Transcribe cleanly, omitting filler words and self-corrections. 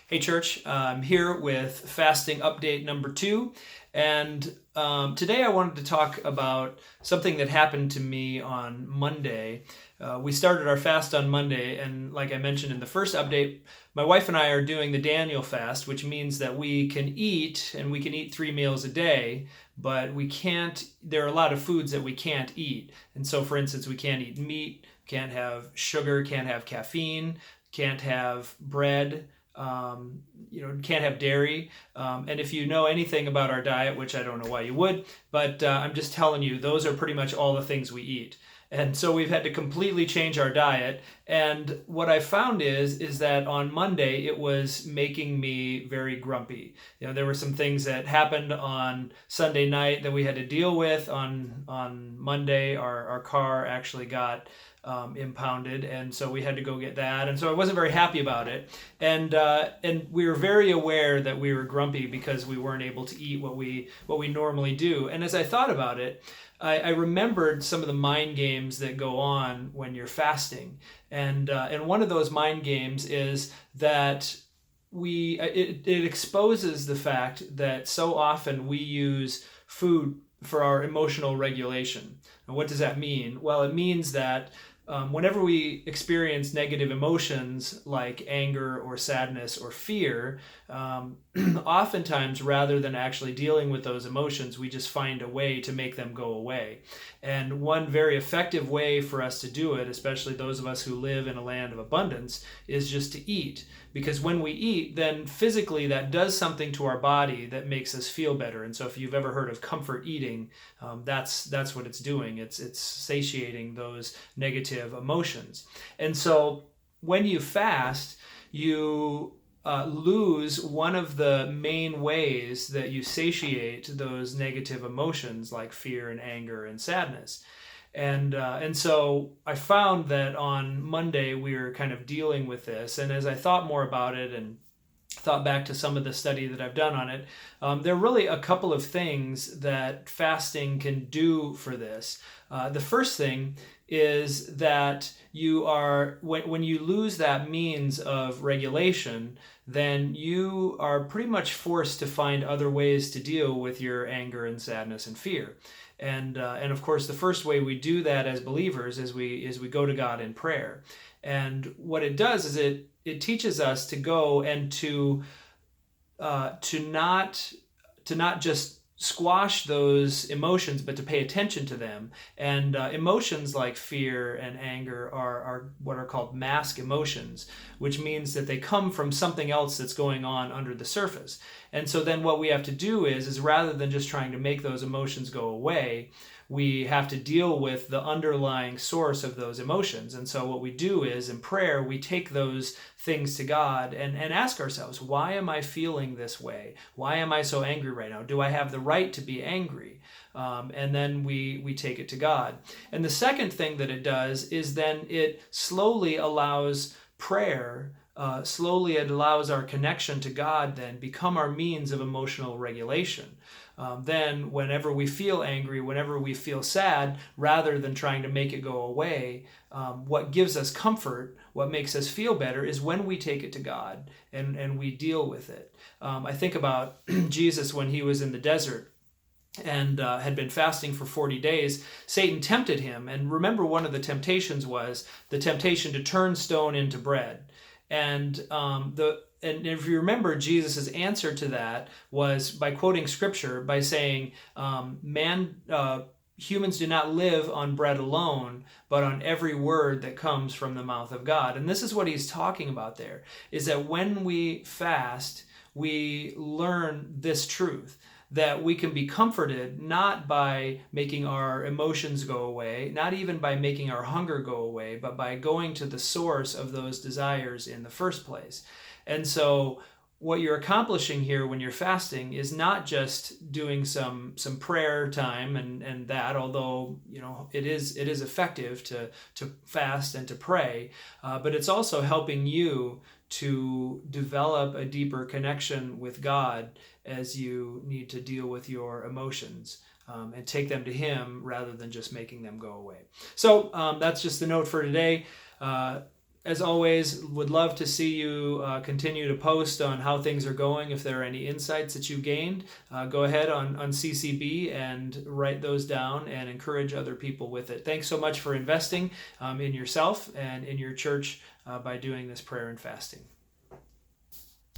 Hey, church, I'm here with fasting update number 2. And today I wanted to talk about something that happened to me on Monday. We started our fast on Monday, and like I mentioned in the first update, my wife and I are doing the Daniel fast, which means that we can eat, and we can eat 3 meals a day, but there are a lot of foods that we can't eat. And so, for instance, we can't eat meat, can't have sugar, can't have caffeine, can't have bread, can't have dairy. And if you know anything about our diet, which I don't know why you would, but I'm just telling you, those are pretty much all the things we eat. And so we've had to completely change our diet. And what I found is that on Monday, it was making me very grumpy. There were some things that happened on Sunday night that we had to deal with. On Monday, our car actually got impounded, and so we had to go get that, and so I wasn't very happy about it, and we were very aware that we were grumpy because we weren't able to eat what we normally do. And as I thought about it, I remembered some of the mind games that go on when you're fasting, and one of those mind games is that it exposes the fact that so often we use food for our emotional regulation. And what does that mean? Well, it means that whenever we experience negative emotions like anger or sadness or fear, oftentimes rather than actually dealing with those emotions, we just find a way to make them go away. And one very effective way for us to do it, especially those of us who live in a land of abundance, is just to eat. Because when we eat, then physically that does something to our body that makes us feel better. And so if you've ever heard of comfort eating, that's what it's doing. It's satiating those negative emotions. And so when you fast, you lose one of the main ways that you satiate those negative emotions like fear and anger and sadness. And so I found that on Monday we were kind of dealing with this, and as I thought more about it and thought back to some of the study that I've done on it, there are really a couple of things that fasting can do for this. The first thing is that when you lose that means of regulation, then you are pretty much forced to find other ways to deal with your anger and sadness and fear. And of course, the first way we do that as believers is we go to God in prayer. And what it does is it teaches us to go and to not just squash those emotions, but to pay attention to them. And emotions like fear and anger are what are called mask emotions, which means that they come from something else that's going on under the surface. And so then what we have to do is rather than just trying to make those emotions go away, we have to deal with the underlying source of those emotions. And so what we do is in prayer, we take those things to God and ask ourselves, why am I feeling this way? Why am I so angry right now? Do I have the right to be angry? And then we take it to God. And the second thing that it does is then it slowly allows prayer, slowly it allows our connection to God then become our means of emotional regulation. Then whenever we feel angry, whenever we feel sad, rather than trying to make it go away, what gives us comfort, what makes us feel better is when we take it to God and we deal with it. I think about Jesus when he was in the desert and had been fasting for 40 days. Satan tempted him. And remember, one of the temptations was the temptation to turn stone into bread. And if you remember, Jesus' answer to that was by quoting scripture, by saying, humans do not live on bread alone, but on every word that comes from the mouth of God. And this is what he's talking about there, is that when we fast, we learn this truth, that we can be comforted not by making our emotions go away, not even by making our hunger go away, but by going to the source of those desires in the first place. And so what you're accomplishing here when you're fasting is not just doing some prayer time and that, although it is effective to fast and to pray, but it's also helping you to develop a deeper connection with God as you need to deal with your emotions. And take them to Him rather than just making them go away. So that's just the note for today. as always, would love to see you continue to post on how things are going. If there are any insights that you gained, go ahead on CCB and write those down and encourage other people with it. Thanks so much for investing in yourself and in your church by doing this prayer and fasting.